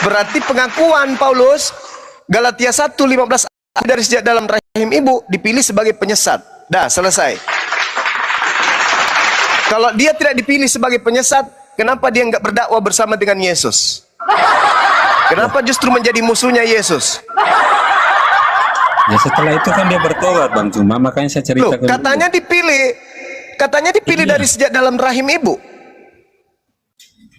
Berarti pengakuan Paulus Galatia 1:15 dari sejak dalam rahim ibu dipilih sebagai penyesat. Dah, selesai. Kalau dia tidak dipilih sebagai penyesat, kenapa dia nggak berdakwah bersama dengan Yesus? Kenapa justru menjadi musuhnya Yesus? Ya setelah itu kan dia bertobat Bang Cuma, makanya saya ceritakan. Loh, katanya dipilih Iya. dari sejak dalam rahim ibu.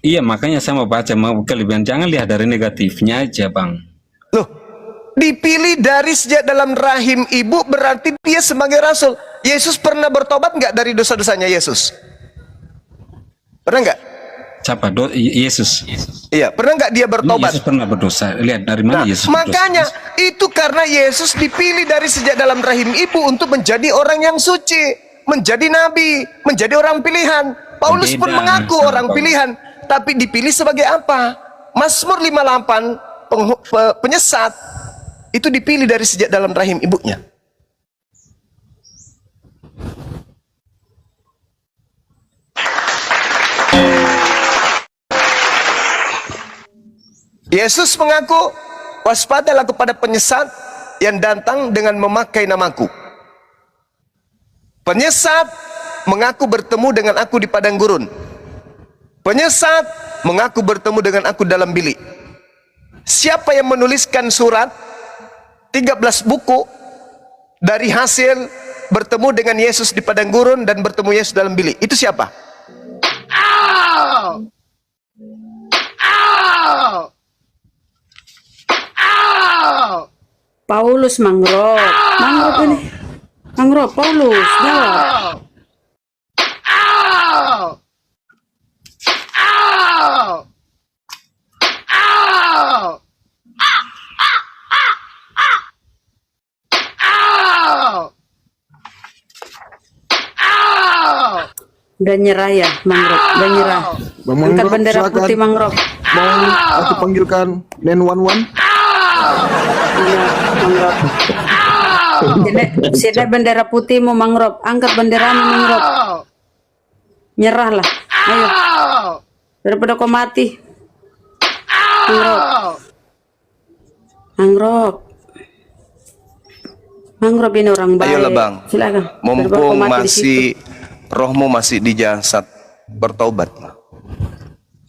Iya, makanya saya mau baca, mau kelebihan, jangan lihat dari negatifnya aja Bang. Loh, dipilih dari sejak dalam rahim ibu berarti dia sebagai rasul. Yesus pernah bertobat nggak dari dosa-dosanya Yesus? Pernah nggak? Siapa? Yesus. Iya, pernah nggak dia bertobat? Yesus pernah berdosa. Lihat dari mana Yesus berdosa. Makanya itu karena Yesus dipilih dari sejak dalam rahim ibu untuk menjadi orang yang suci, menjadi nabi, menjadi orang pilihan. Paulus pun mengaku orang pilihan, tapi dipilih sebagai apa? Mazmur 58 penyesat itu dipilih dari sejak dalam rahim ibunya. Yesus mengaku, waspadalah kepada penyesat yang datang dengan memakai namaku. Penyesat mengaku bertemu dengan aku di padang gurun. Penyesat mengaku bertemu dengan aku dalam bilik. Siapa yang menuliskan surat 13 buku dari hasil bertemu dengan Yesus di padang gurun dan bertemu Yesus dalam bilik? Itu siapa? Paulus Mangrove. Mangrove ini. Mangrove Paulus. Jawab. Udah nyerah ya Mangrove. Udah nyerah. Angkat bendera putih Mangrove. Mau aku panggilkan 911? Iya, Mangrove. Sini bendera putih mau Mangrove. Angkat benderamu Mangrove. Nyerahlah. Ayo. Daripada kau mati. Mangrove. Mangrove. Mangrove ini orang baik. Ayolah Bang. Silakan. Mumpung masih rohmu masih di jasad, bertobat.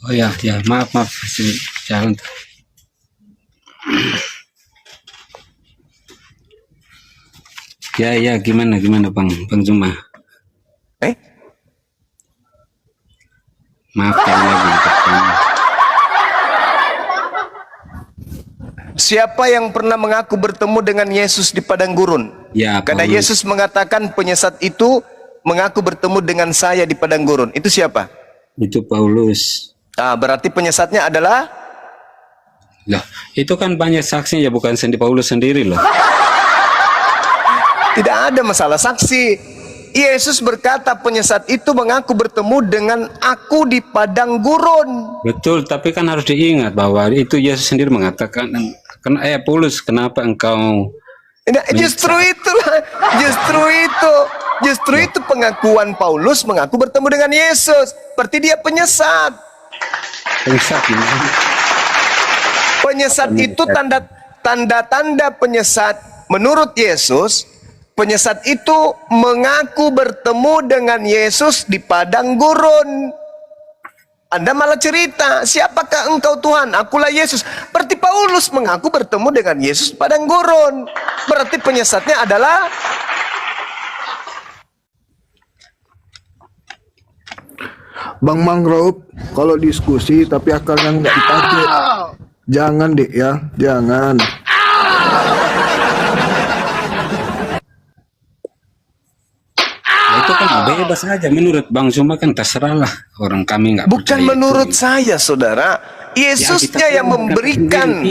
Oh ya, maaf, jangan. Ya, gimana Bang Cuma? Maaf lagi. Siapa yang pernah mengaku bertemu dengan Yesus di padang gurun? Ya, karena Paulus. Yesus mengatakan penyesat itu mengaku bertemu dengan saya di padang gurun. Itu siapa? Itu Paulus. Berarti penyesatnya adalah? Lah, itu kan banyak saksi ya, bukan Paulus sendiri loh. Tidak ada masalah saksi. Yesus berkata penyesat itu mengaku bertemu dengan aku di padang gurun. Betul, tapi kan harus diingat bahwa itu Yesus sendiri mengatakan, Paulus, kenapa engkau? Justru itu pengakuan Paulus mengaku bertemu dengan Yesus. Berarti dia penyesat. Penyesat itu tanda-tanda penyesat. Menurut Yesus, penyesat itu mengaku bertemu dengan Yesus di padang gurun. Anda malah cerita, siapakah engkau Tuhan? Akulah Yesus. Berarti Paulus mengaku bertemu dengan Yesus di padang gurun. Berarti penyesatnya adalah Bang Mangrove, kalau diskusi tapi akalnya nggak dipakai. Jangan deh ya, jangan. Itu kan bebas saja menurut Bang Cuma, kan terserahlah, orang kami nggak bukan percaya menurut itu. saya, saudara. Yesusnya yang memberikan,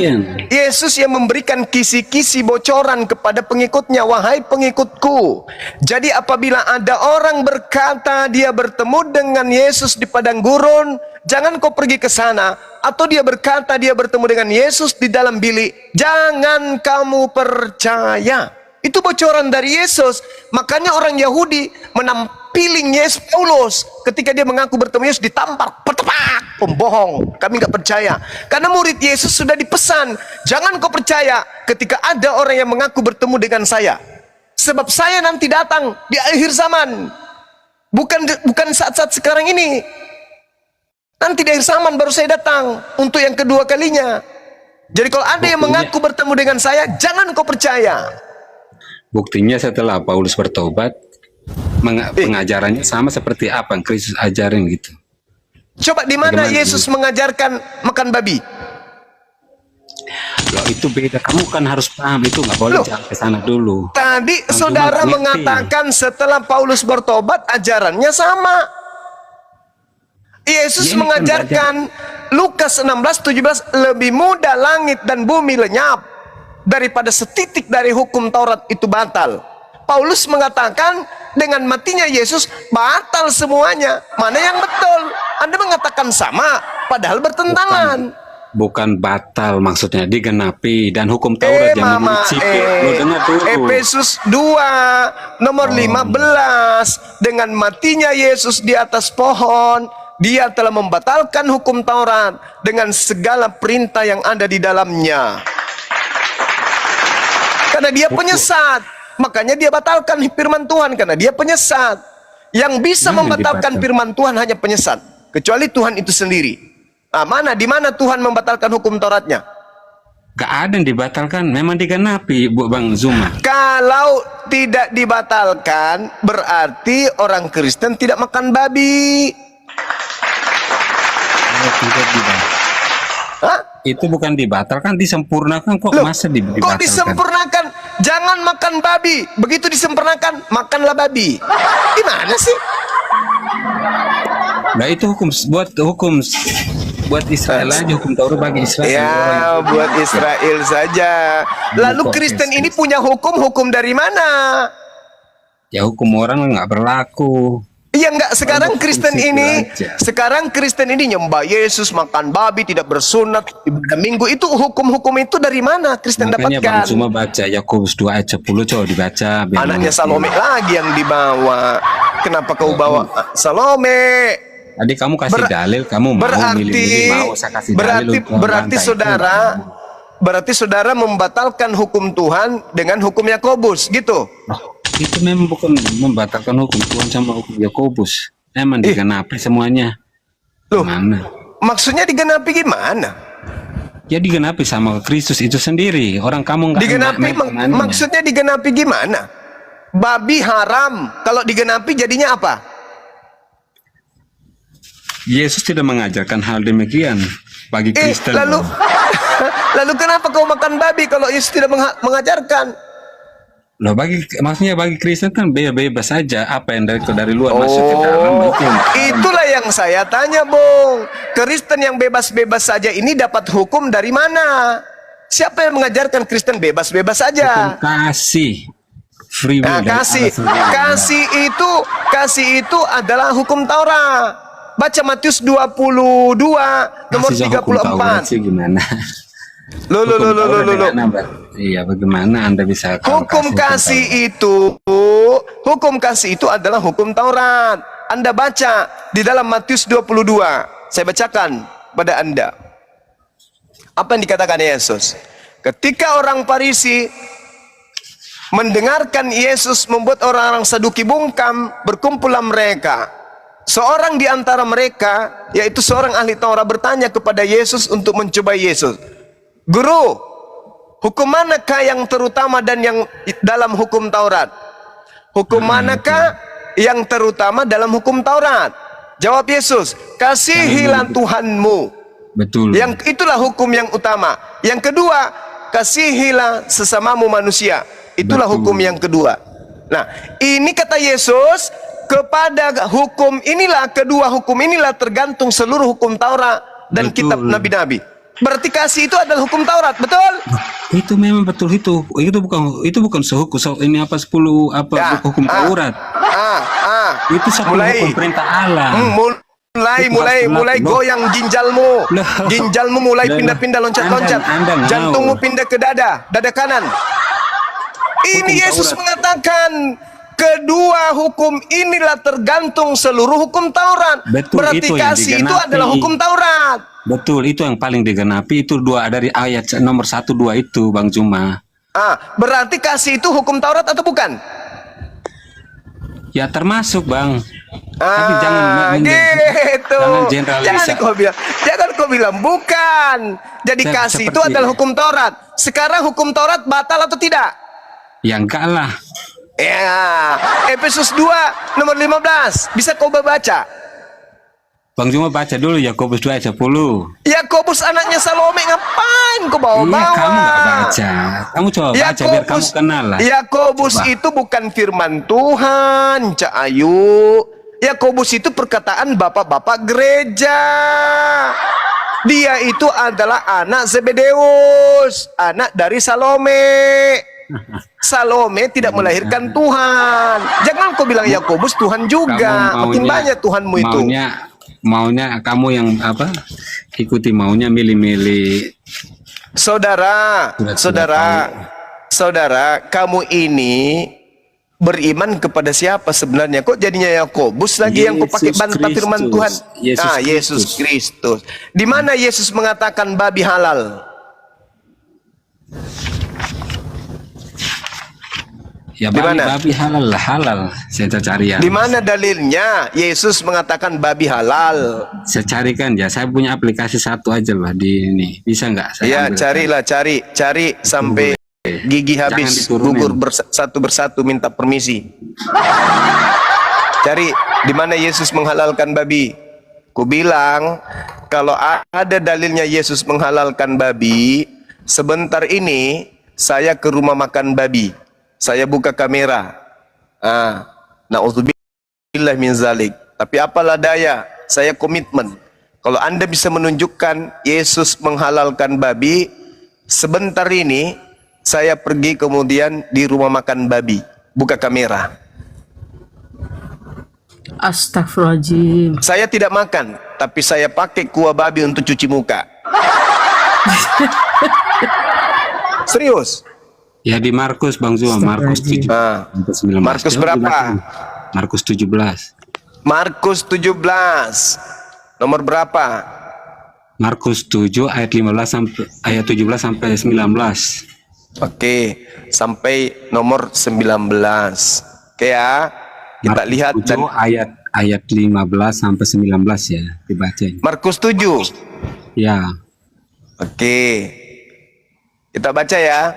Yesus yang memberikan kisi-kisi bocoran kepada pengikutnya, wahai pengikutku. Jadi apabila ada orang berkata dia bertemu dengan Yesus di padang gurun, jangan kau pergi ke sana. Atau dia berkata dia bertemu dengan Yesus di dalam bilik, jangan kamu percaya. Itu bocoran dari Yesus. Makanya orang Yahudi menampiling Yesus Paulus ketika dia mengaku bertemu Yesus, ditampar, petepak, pembohong, kami nggak percaya. Karena murid Yesus sudah dipesan, jangan kau percaya ketika ada orang yang mengaku bertemu dengan saya. Sebab saya nanti datang di akhir zaman. Bukan saat-saat sekarang ini. Nanti di akhir zaman baru saya datang untuk yang kedua kalinya. Jadi kalau ada yang mengaku bertemu dengan saya, jangan kau percaya. Buktinya setelah Paulus bertobat, pengajarannya sama seperti apa yang Kristus ajarin gitu. Coba di mana Bagaimana Yesus mengajarkan makan babi? Loh, itu beda. Kamu kan harus paham itu, nggak boleh Loh, jangan ke sana dulu. Tadi Kamu saudara cuma ngerti. mengatakan setelah Paulus bertobat ajarannya sama. Yesus Ya, ini kan mengajarkan Lukas 16:17, lebih mudah langit dan bumi lenyap daripada setitik dari hukum Taurat itu batal. Paulus mengatakan dengan matinya Yesus batal semuanya. Mana yang betul? Anda mengatakan sama padahal bertentangan. Bukan batal, maksudnya digenapi, dan hukum Taurat yang menurut sipil. Lo dengar dulu. Efesus 2 nomor 15, dengan matinya Yesus di atas pohon, dia telah membatalkan hukum Taurat dengan segala perintah yang ada di dalamnya. Karena dia penyesat, makanya dia batalkan firman Tuhan, karena dia penyesat. Yang bisa Mana membatalkan dibatal? firman Tuhan hanya penyesat, kecuali Tuhan itu sendiri. Di mana Tuhan membatalkan hukum Tauratnya? Gak ada yang dibatalkan, memang digenapi, Bu Bang Zuma. Kalau tidak dibatalkan, berarti orang Kristen tidak makan babi. Tidak dibatalkan. Hah? Itu bukan dibatalkan, disempurnakan kok. Loh, Masa kok dibatalkan? disempurnakan? Jangan makan babi. Begitu disempurnakan, makanlah babi. Gimana sih? Nah, itu buat Israel aja, hukum Taurat bagi Israel. Ya, buat Israel saja. Lalu Kristen ini punya hukum dari mana? Ya, hukum orang nggak berlaku. Iya enggak, sekarang Hukum Kristen sipil ini, aja. sekarang Kristen ini nyembah Yesus, makan babi, tidak bersunat, ibadah minggu. Itu hukum-hukum itu dari mana Kristen Makanya Bang dapatkan? Zuma baca Yakobus 2 ayat 10, coba dibaca. biar Anaknya mengerti. Salome lagi yang dibawa. Kenapa kau bawa Salome? Tadi kamu kasih dalil, kamu mau milih-milih, mau saya kasih dalil untuk berarti membantah itu. berarti saudara membatalkan hukum Tuhan dengan hukum Yakobus, gitu. Loh, itu memang bukan membatalkan hukum Tuhan sama hukum Yakobus. Emang digenapi semuanya. Loh, Mana? maksudnya digenapi gimana? Ya digenapi sama Kristus itu sendiri. Orang kamu nggak Digenapi nggak- maksudnya digenapi gimana? Babi haram, kalau digenapi jadinya apa? Yesus tidak mengajarkan hal demikian bagi Kristen. Lalu lalu kenapa kau makan babi kalau Yesus tidak mengajarkan? Loh, maksudnya bagi Kristen kan bebas saja, apa yang dari luar masuk ke dalam itu. Itulah yang saya tanya, Bung. Kristen yang bebas-bebas saja ini dapat hukum dari mana? Siapa yang mengajarkan Kristen bebas-bebas saja? Hukum kasih. Free will Nah, dari kasih, Allah sendiri. kasih itu adalah hukum Taurat. Baca Matius 22 nomor Kasih hukum Taurat 34. sih gimana? Loh. Bagaimana, Mbak? Iya, bagaimana Anda bisa Hukum kasih itu adalah hukum Taurat. Anda baca di dalam Matius 22. Saya bacakan pada Anda. Apa yang dikatakan Yesus? Ketika orang Farisi mendengarkan Yesus membuat orang-orang Saduki bungkam, berkumpulah mereka. Seorang di antara mereka, yaitu seorang ahli Taurat, bertanya kepada Yesus untuk mencoba Yesus. Guru, hukum manakah yang terutama dan yang dalam hukum Taurat? Hukum manakah yang terutama dalam hukum Taurat? Jawab Yesus, kasihilah Tuhanmu. Betul. Yang itulah hukum yang utama. Yang kedua, kasihilah sesamamu manusia. Itulah Betul. hukum yang kedua. Nah, ini kata Yesus, kepada hukum inilah, kedua hukum inilah tergantung seluruh hukum Taurat dan Betul. kitab nabi-nabi. Berarti kasih itu adalah hukum Taurat, betul? Itu memang betul itu. Itu bukan sehukum. Ini apa 10 apa Ya, hukum Taurat. Itu 10 mulai. hukum perintah Allah. Mulai goyang ginjalmu. Loh. Ginjalmu mulai Loh. pindah-pindah, loncat-loncat. Anda ngau. Jantungmu pindah ke dada kanan. Ini Hukum Yesus Taurat. mengatakan kedua hukum inilah tergantung seluruh hukum Taurat. Betul, Berarti itu yang kasih itu digenapi. adalah hukum Taurat. Betul, itu yang paling digenapi, itu dua dari ayat nomor 1, 2 itu Bang Juma. Berarti kasih itu hukum Taurat atau bukan? Ya termasuk Bang. Tapi jangan gitu. jangan generalisasi. Jangan kau bilang bukan. Jadi kasih itu Seperti- adalah hukum Taurat. Sekarang hukum Taurat batal atau tidak? Ya enggak lah. Ya, Efesus 2 nomor 15. Bisa kau baca? Bang Juma baca dulu Yakobus 2 ayat 10. Yakobus anaknya Salome, ngapain kau Iya, bawa-bawa? kamu nggak baca. Kamu coba baca biar kamu kenal lah. Yakobus Coba. itu bukan firman Tuhan, Cak Ayu. Yakobus itu perkataan bapak-bapak gereja. Dia itu adalah anak Zebedeus, anak dari Salome. Salome tidak melahirkan Tuhan. Jangan kau bilang Yakobus Tuhan juga. Makin banyak Tuhanmu itu. Maunya kamu yang apa? Ikuti maunya milih-milih. Saudara, kamu ini beriman kepada siapa sebenarnya? Kok jadinya Yakobus lagi yang kau pakai Yesus bantah firman Kristus. Tuhan? Yesus Yesus Kristus. Di mana Yesus mengatakan babi halal? Ya Di mana? babi halal lah, halal. Saya cari ya. Di mana dalilnya Yesus mengatakan babi halal? Saya carikan ya. Saya punya aplikasi satu aja lah di ini. Bisa nggak? Saya Ya, ambil. cari sampai gigi habis, diturunin. gugur satu persatu minta permisi. Cari di mana Yesus menghalalkan babi. Ku bilang kalau ada dalilnya Yesus menghalalkan babi, sebentar ini saya ke rumah makan babi. Saya buka kamera. Na'udzubillah min zalik. Tapi apalah daya, saya komitmen. Kalau Anda bisa menunjukkan Yesus menghalalkan babi, sebentar ini saya pergi kemudian di rumah makan babi, buka kamera. Astagfirullahaladzim. Saya tidak makan, tapi saya pakai kuah babi untuk cuci muka. Serius. Ya di Markus Bang Zuma, Markus 7 sampai 19. Markus Coba berapa? dibaca. Markus 17. Markus 17. Nomor berapa? Markus 7 ayat 15 sampai ayat 17 sampai 19. Oke, sampai nomor 19. Oke ya. Kita Markus lihat 7 ayat 15 sampai 19 ya, dibacain. Markus 7. Ya. Oke. Kita baca ya.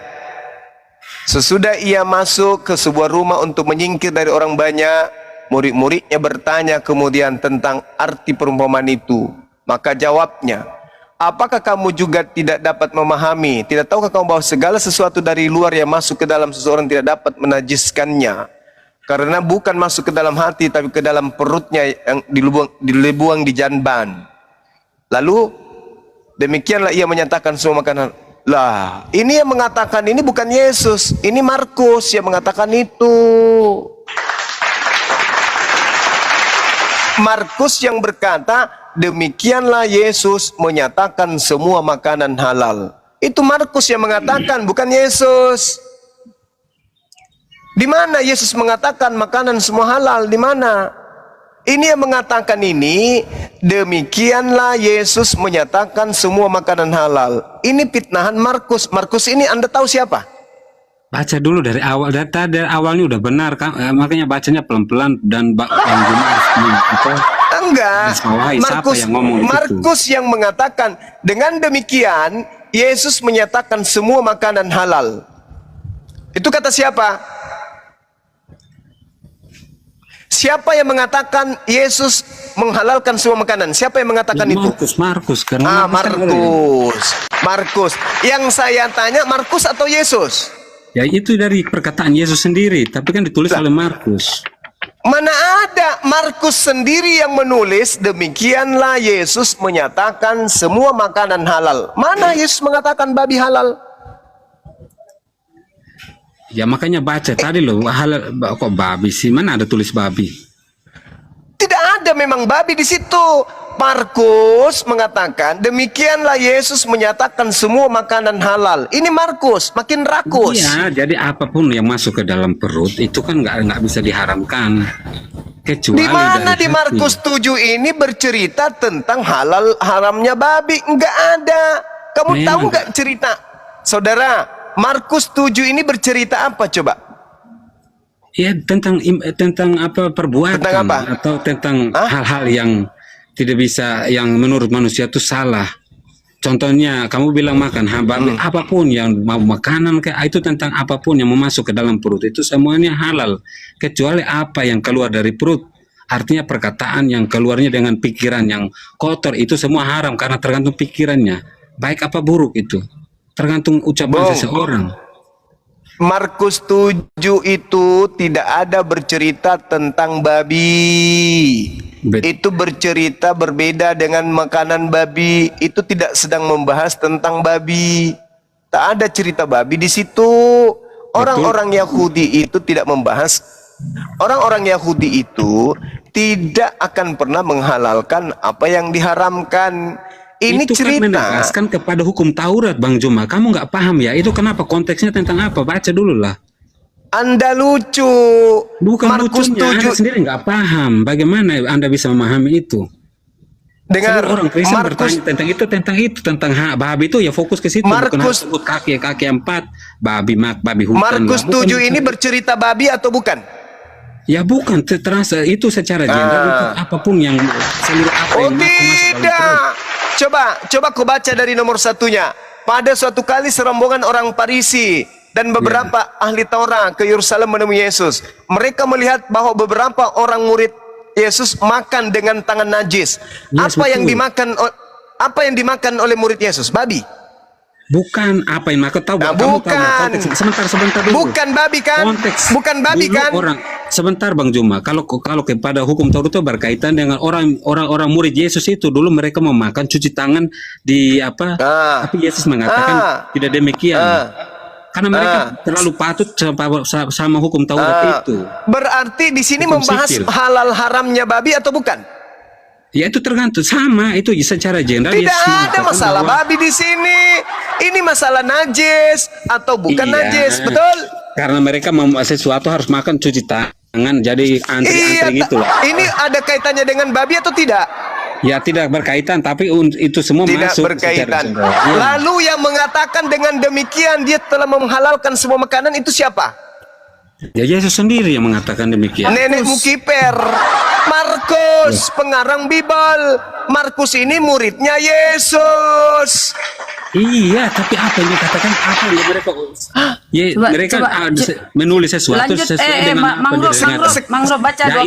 Sesudah ia masuk ke sebuah rumah untuk menyingkir dari orang banyak, murid-muridnya bertanya kemudian tentang arti perumpamaan itu. Maka jawabnya, apakah kamu juga tidak dapat memahami? Tidak tahukah kamu bahwa segala sesuatu dari luar yang masuk ke dalam seseorang tidak dapat menajiskannya? Karena bukan masuk ke dalam hati, tapi ke dalam perutnya yang dibuang di janban. Lalu demikianlah ia menyatakan semua makanan. Lah, ini yang mengatakan ini bukan Yesus, ini Markus yang mengatakan itu. Markus yang berkata, demikianlah Yesus menyatakan semua makanan halal. Itu Markus yang mengatakan, bukan Yesus. Di mana Yesus mengatakan makanan semua halal? Di mana? Ini yang mengatakan ini, demikianlah Yesus menyatakan semua makanan halal. Ini fitnahan Markus. Markus ini Anda tahu siapa? Baca dulu dari awal, dari awalnya udah benar kan, makanya bacanya pelan-pelan dan Bang Juma harus Enggak. Siapa yang ngomong itu? Markus yang mengatakan, dengan demikian Yesus menyatakan semua makanan halal. Itu kata siapa? Siapa yang mengatakan Yesus menghalalkan semua makanan? Siapa yang mengatakan itu? Markus karena Markus. Yang saya tanya Markus atau Yesus? Ya itu dari perkataan Yesus sendiri, tapi kan ditulis oleh Markus. Mana ada Markus sendiri yang menulis demikianlah Yesus menyatakan semua makanan halal. Mana Yesus mengatakan babi halal? Ya makanya baca tadi loh, halal kok babi sih? Mana ada tulis babi? Tidak ada memang babi di situ. Markus mengatakan demikianlah Yesus menyatakan semua makanan halal. Ini Markus makin rakus. Iya, jadi apapun yang masuk ke dalam perut itu kan nggak bisa diharamkan. Kecuali Di mana dari di hati. Markus 7 ini bercerita tentang halal haramnya babi? Enggak ada. Kamu Memang tahu enggak. nggak cerita? Saudara, Markus 7 ini bercerita apa coba? Ya tentang apa perbuatan Tentang apa? atau tentang Hah? hal-hal yang tidak bisa, yang menurut manusia itu salah. Contohnya kamu bilang makan apapun yang mau makanan kayak itu, tentang apapun yang mau masuk ke dalam perut itu semuanya halal kecuali apa yang keluar dari perut. Artinya perkataan yang keluarnya dengan pikiran yang kotor itu semua haram karena tergantung pikirannya. Baik apa buruk itu. Tergantung ucapan Bung. seseorang. Markus 7 itu tidak ada bercerita tentang babi. Itu bercerita berbeda dengan makanan babi. Itu tidak sedang membahas tentang babi. Tak ada cerita babi di situ. Orang-orang Yahudi itu tidak membahas. Orang-orang Yahudi itu tidak akan pernah menghalalkan apa yang diharamkan. Ini Itu kan cerita. menegaskan kepada hukum Taurat, Bang Juma. Kamu nggak paham ya? Itu kenapa, konteksnya tentang apa? Baca dulu lah. Anda lucu. Bukan Markus lucunya, Anda 7 sendiri nggak paham. Bagaimana Anda bisa memahami itu? dengar Seluruh orang Kristen Markus bertanya tentang hak babi itu, ya fokus ke situ. Bukan Markus- harus sebut kaki 4, babi hutan. Markus lah. Bukan 7 ini itu. bercerita babi atau bukan? Ya bukan, terasa itu secara general itu apapun yang seluruh apa Oh yang masuk dalam tidak. perut. Coba kau baca dari nomor 1-nya. Pada suatu kali serombongan orang Farisi dan beberapa ahli Taurat ke Yerusalem menemui Yesus. Mereka melihat bahwa beberapa orang murid Yesus makan dengan tangan najis. Yes, Apa yang dimakan oleh murid Yesus? Babi. Bukan apa yang aku tahu. Nah, kamu tahu bukan. konteks. Sebentar dulu. Bukan babi kan? Konteks. Bukan babi Dulu kan? Sebentar Bang Juma. Kalau kepada hukum Taurat itu berkaitan dengan orang murid Yesus itu dulu mereka mau makan cuci tangan di apa? Tapi Yesus mengatakan tidak demikian. Karena mereka terlalu patut sama hukum Taurat itu. Berarti di sini Hukum membahas sipil. halal haramnya babi atau bukan? Ya itu tergantung, sama itu secara general. Tidak Yesus ada mengatakan masalah bahwa- babi di sini. Ini masalah najis atau bukan Iya. najis, betul? Karena mereka mau sesuatu harus makan cuci tangan, jadi antri-antri gitu lah. Ini ada kaitannya dengan babi atau tidak? Ya tidak berkaitan, tapi itu semua Tidak masuk berkaitan. secara general. Ya. Lalu yang mengatakan dengan demikian dia telah menghalalkan semua makanan itu siapa? Ya Yesus sendiri yang mengatakan demikian. Nenek Mukiper, Markus, pengarang Bible. Markus ini muridnya Yesus. Iya, tapi apa yang dikatakan, apa yang mereka mereka menulis sesuatu Lanjut, sesuai dengan apa yang didengar. Mangrove baca Ya,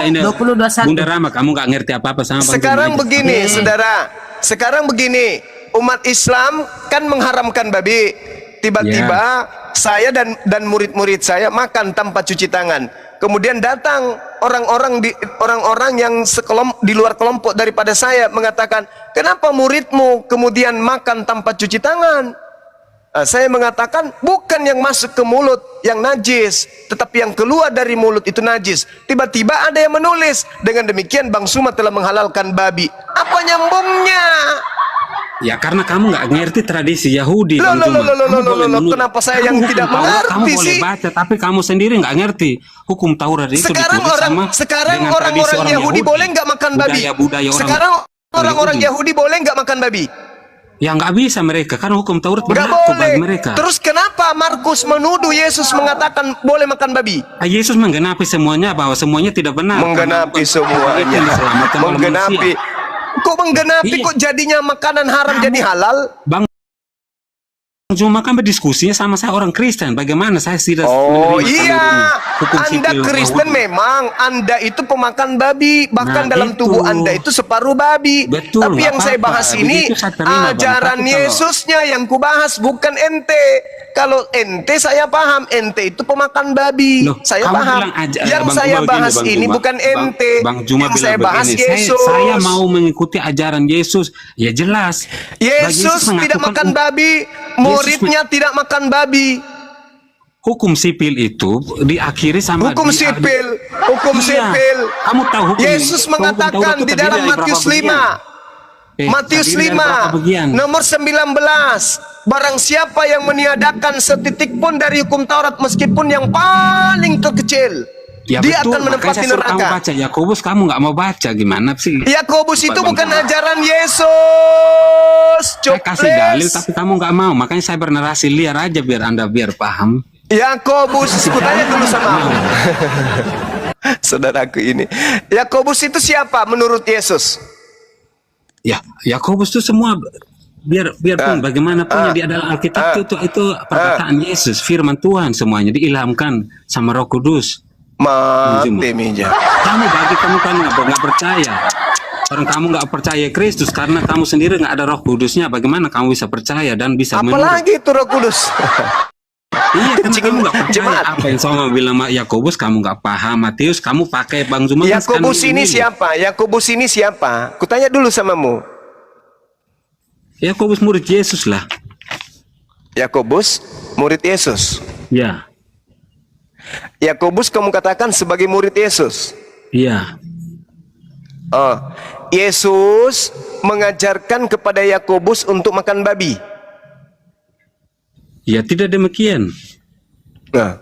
ini 20-21. Bunda Rama, kamu nggak ngerti apa-apa sama Bang Sekarang Juma. begini, saudara. Sekarang begini, umat Islam kan mengharamkan babi. Tiba-tiba saya dan murid-murid saya makan tanpa cuci tangan. Kemudian datang orang-orang yang di luar kelompok daripada saya mengatakan, kenapa muridmu kemudian makan tanpa cuci tangan? Saya mengatakan bukan yang masuk ke mulut yang najis, tetapi yang keluar dari mulut itu najis. Tiba-tiba ada yang menulis, dengan demikian Bang Suma telah menghalalkan babi. Apa nyambungnya? Ya karena kamu nggak ngerti tradisi Yahudi. Bang Juma. Kamu boleh menurut- kenapa saya kamu yang hukum tidak Taurat, mengerti kamu boleh sih? baca, tapi kamu sendiri nggak ngerti hukum Taurat itu. Sekarang ditulis sama dengan tradisi orang-orang Yahudi boleh nggak makan babi? Budaya orang Sekarang orang-orang Yahudi. Yahudi boleh nggak makan babi? Ya nggak bisa mereka, karena hukum Taurat Nggak berlaku boleh. bagi mereka. Terus kenapa Markus menuduh Yesus mengatakan boleh makan babi? Yesus menggenapi semuanya, bahwa semuanya tidak benar. Menggenapi Karena bukan itu yang semuanya. diselamatkan oleh Menggenapi. manusia. Kok menggenapi? Iya. Kok jadinya makanan haram jadi halal? Bang Juma kan berdiskusinya sama saya orang Kristen. Bagaimana saya tidak Oh menerima iya, hukum Anda sipil Kristen Yahudi. memang Anda itu pemakan babi, bahkan Nah, dalam itu. tubuh Anda itu separuh babi. Betul, Tapi nggak yang saya apa-apa. bahas ini Begitu saya terima, Bang. ajaran Tapi kalau- Yesusnya yang kubahas, bukan ente. Kalau ente saya paham, ente itu pemakan babi. Loh, Saya kamu paham. bilang aja, Yang Bang saya Juma bahas begini, Bang ini Juma. bukan ente. Bang Juma yang bilang saya bahas begini, Yesus. saya mau mengikuti ajaran Yesus. Ya jelas. Bagi Yesus tidak mengatakan makan babi, muridnya tidak makan babi. hukum sipil itu diakhiri sama Hukum sipil, hukum Iya. sipil. Kamu tahu hukum Yesus hukum mengatakan Taurat itu di terdiri dalam dari berapa Matius bagian? 5. Matius terdiri dari berapa 5 bagian? nomor 19, barang siapa yang meniadakan setitik pun dari hukum Taurat meskipun yang paling terkecil, Ya dia betul, akan menempati makanya saya suruh kamu neraka. baca Yakobus, kamu nggak mau baca, gimana sih? Yakobus itu Bang bukan Bang. ajaran Yesus. Saya kasih Coples. dalil tapi kamu nggak mau, makanya saya bernarasi liar aja biar Anda biar paham. Yakobus, kutanya dulu sama aku. Saudaraku ini, Yakobus itu siapa menurut Yesus? Ya, Yakobus itu semua biarpun bagaimanapun yang di dalam Alkitab itu perkataan Yesus, firman Tuhan semuanya diilhamkan sama Roh Kudus. Mati meja. Kamu kan nggak percaya. Orang kamu nggak percaya Kristus karena kamu sendiri nggak ada Roh Kudusnya. Bagaimana kamu bisa percaya dan bisa menurut? Apalagi itu Roh Kudus. Iya, karena kamu nggak percaya Jemaat. apa yang sama bilang Yakobus, kamu nggak paham. Matius, kamu pakai Bang Zuma. kan Yakobus sekarang ini siapa? Yakobus ini siapa? Kutanya dulu samamu. Yakobus murid Yesus lah. Yakobus murid Yesus. Ya, Yakobus kamu katakan sebagai murid Yesus. iya. Oh, Yesus mengajarkan kepada Yakobus untuk makan babi. Ya tidak demikian. Nah.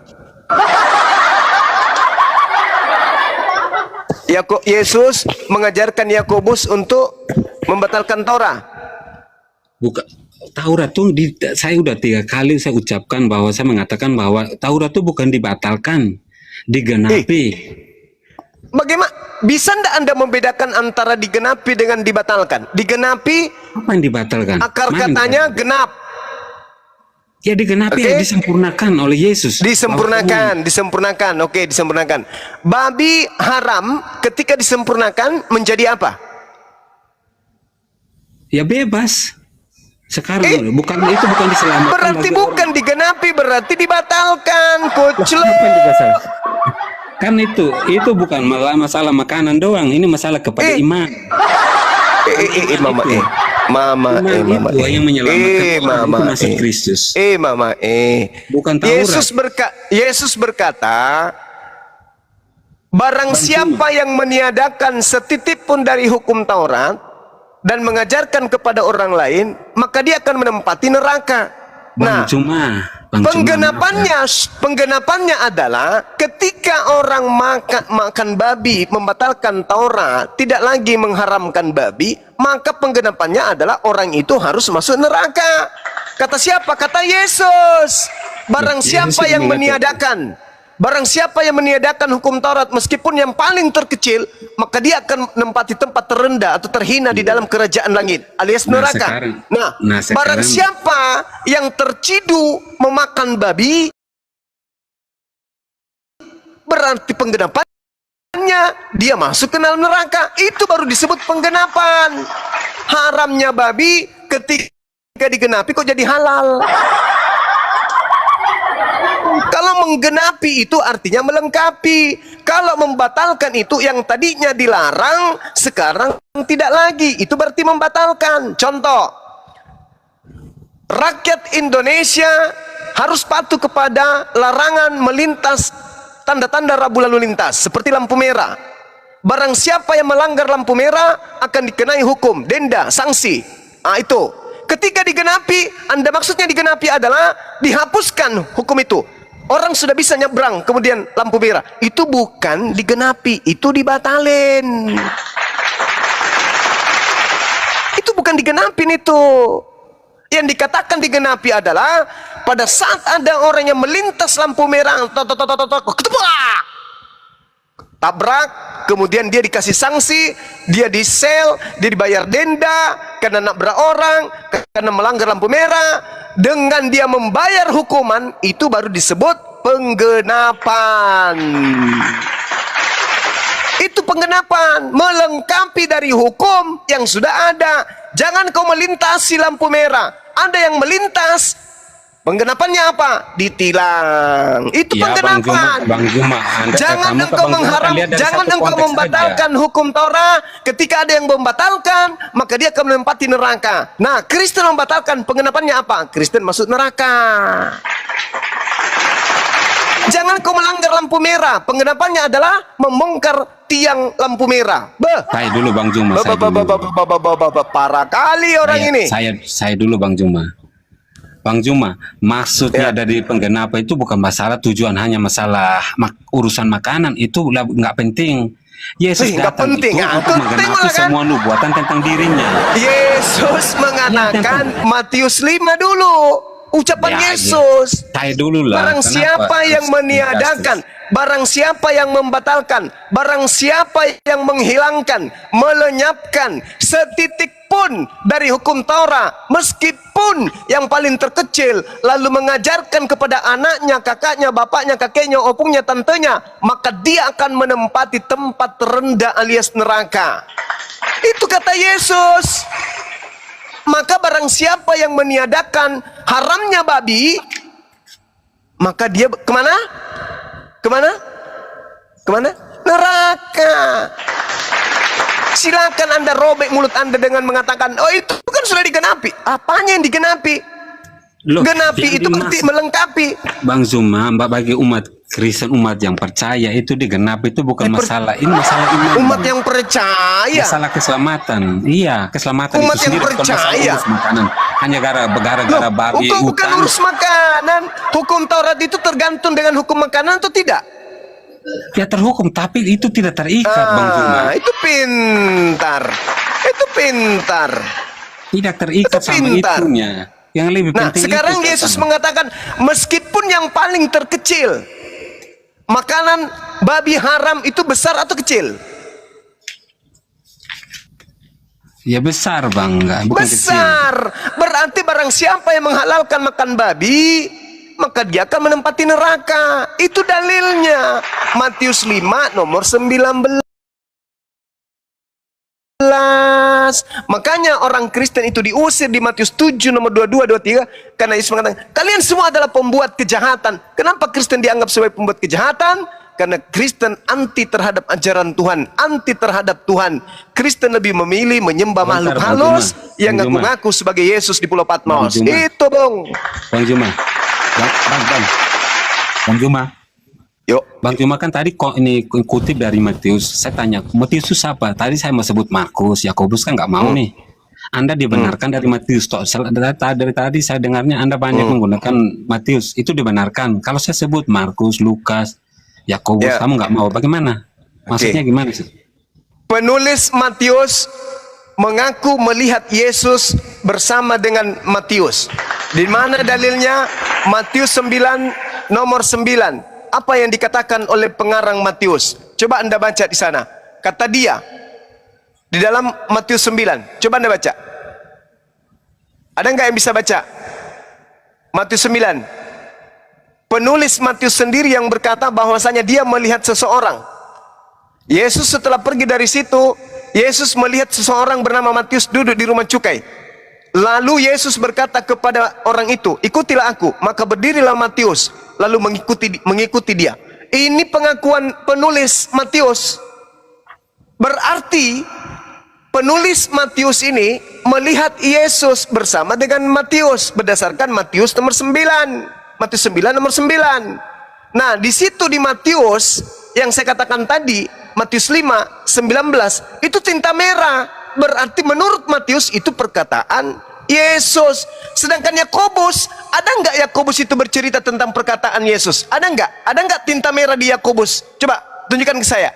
Yesus mengajarkan Yakobus untuk membatalkan Torah. Bukan Taurat tuh saya udah 3 kali saya ucapkan bahwa saya mengatakan bahwa Taurat tuh bukan dibatalkan, digenapi. Bagaimana bisa ndak Anda membedakan antara digenapi dengan dibatalkan? Digenapi Apa yang dibatalkan? akar Mana yang katanya dibatalkan? genap, Ya digenapi, Oke. ya disempurnakan oleh Yesus. disempurnakan. Oke, disempurnakan. Babi haram ketika disempurnakan menjadi apa? Ya bebas. Sekarang bukan itu bukan diselamatkan. Berarti bagi bukan digenapi, berarti dibatalkan. orang. Koclok. Apa yang dibatalkan? Kan itu bukan masalah makanan doang. Ini masalah kepada iman. Mama, Iman itu yang menyelamatkan orang, itu masih Kristus. Mama, Bukan Taurat. Yesus berkata, barang siapa yang meniadakan setitik pun dari hukum Taurat dan mengajarkan kepada orang lain, maka dia akan menempati neraka. Bang Cuma, Penggenapannya adalah ketika orang makan babi membatalkan Taurat, tidak lagi mengharamkan babi, maka penggenapannya adalah orang itu harus masuk neraka. Kata siapa? Kata Yesus. Barang siapa yang meniadakan hukum Taurat meskipun yang paling terkecil, maka dia akan menempati tempat terendah atau terhina di dalam kerajaan langit alias neraka. Sekarang, Barang siapa yang tercidu memakan babi, berarti penggenapannya dia masuk ke dalam neraka. Itu baru disebut penggenapan. Haramnya babi ketika digenapi kok jadi halal. Kalau menggenapi itu artinya melengkapi. Kalau membatalkan itu yang tadinya dilarang sekarang tidak lagi. Itu berarti membatalkan. Contoh, rakyat Indonesia harus patuh kepada larangan melintas tanda-tanda rambu lalu lintas seperti lampu merah. Barang siapa yang melanggar lampu merah akan dikenai hukum, denda, sanksi. Itu. Ketika digenapi, Anda maksudnya digenapi adalah dihapuskan hukum itu. Orang sudah bisa nyebrang, kemudian lampu merah. Itu bukan digenapi, itu dibatalin. Itu bukan digenapin itu. Yang dikatakan digenapi adalah pada saat ada orang yang melintas lampu merah, tabrak, kemudian dia dikasih sanksi, dia disel, dia dibayar denda karena nabrak orang, karena melanggar lampu merah. Dengan dia membayar hukuman, itu baru disebut penggenapan. Itu penggenapan, melengkapi dari hukum yang sudah ada. Jangan kau melintasi lampu merah. Ada yang melintas, penggenapannya apa? Ditilang. Itu Ya, penggenapan. Bang Juma, Jangan engkau membatalkan hukum Torah. Ketika ada yang membatalkan, maka dia akan menempati neraka. Nah, Kristen membatalkan, penggenapannya apa? Kristen masuk neraka. Jangan kau melanggar lampu merah. Penggenapannya adalah membongkar tiang lampu merah. Saya dulu Bang Juma. Saya dulu. Parah kali orang ini. Saya dulu Bang Juma. Bang Juma, maksudnya dari penggenapan itu bukan masalah tujuan hanya masalah urusan makanan, itu nggak penting. Yesus nggak datang penting. itu untuk menggenapi semua nubuatan tentang dirinya. Yesus mengatakan Matius 5 dulu. Ucapan Yesus. Saya dulu lah. Barang siapa yang meniadakan, barang siapa yang membatalkan, barang siapa yang menghilangkan, melenyapkan setitik pun dari hukum Taurat, meskipun yang paling terkecil, lalu mengajarkan kepada anaknya, kakaknya, bapaknya, kakeknya, opungnya, tantenya, maka dia akan menempati tempat terendah alias neraka. Itu kata Yesus. Maka barang siapa yang meniadakan haramnya babi, maka dia kemana? Kemana? Kemana? Neraka. Silakan Anda robek mulut Anda dengan mengatakan, oh itu kan sudah digenapi. Apanya yang digenapi? Loh, genapi itu berarti melengkapi. Bang Zuma, bagi umat Kristen, umat yang percaya itu digenapi itu bukan masalah. Ini masalah iman. Umat yang percaya. Masalah keselamatan. Iya, keselamatan umat itu sendiri yang percaya. Bukan makanan. Hanya gara-gara babi hukum bukan hutan. urus makanan. Hukum Taurat itu tergantung dengan hukum makanan atau tidak? Ya terhukum, tapi itu tidak terikat, Bang Zuma. Itu pintar. Itu pintar. Tidak terikat sama itunya. Yang lebih penting sekarang itu, Yesus mengatakan meskipun yang paling terkecil makanan babi haram itu besar atau kecil? Ya besar Bang, bukan besar kecil. Berarti barang siapa yang menghalalkan makan babi, maka dia akan menempati neraka. Itu dalilnya Matius 5 nomor 19. Makanya orang Kristen itu diusir di Matius 7 nomor 22 23 karena Yesus mengatakan kalian semua adalah pembuat kejahatan. Kenapa Kristen dianggap sebagai pembuat kejahatan? Karena Kristen anti terhadap ajaran Tuhan, anti terhadap Tuhan. Kristen lebih memilih menyembah makhluk halus yang ngaku-ngaku sebagai Yesus di Pulau Patmos. Itu Bang Juma. Bang Juma. Yuk. Bang Juma kan tadi kok ini kutip dari Matius. Saya tanya, Matius itu siapa? Tadi saya mau sebut Markus, Yakobus kan nggak mau nih. Anda dibenarkan dari Matius. Dari tadi saya dengarnya Anda banyak menggunakan Matius. Itu dibenarkan. Kalau saya sebut Markus, Lukas, Yakobus, kamu nggak mau. Bagaimana? Maksudnya gimana sih? Penulis Matius mengaku melihat Yesus bersama dengan Matius. Di mana dalilnya? Matius 9 nomor 9. Apa yang dikatakan oleh pengarang Matius? Coba Anda baca di sana. Kata dia di dalam Matius 9. Coba Anda baca. Ada nggak yang bisa baca? Matius 9. Penulis Matius sendiri yang berkata bahwasanya dia melihat seseorang. Yesus setelah pergi dari situ, Yesus melihat seseorang bernama Matius duduk di rumah cukai. Lalu Yesus berkata kepada orang itu, ikutilah aku. Maka berdirilah Matius, lalu mengikuti dia. Ini pengakuan penulis Matius. Berarti penulis Matius ini melihat Yesus bersama dengan Matius berdasarkan Matius nomor 9. Matius 9 nomor 9. Nah, di situ di Matius yang saya katakan tadi, Matius 5 19 itu tinta merah. Berarti menurut Matius itu perkataan Yesus. Sedangkan Yakobus, ada nggak Yakobus itu bercerita tentang perkataan Yesus? Ada nggak? Ada nggak tinta merah di Yakobus? Coba tunjukkan ke saya.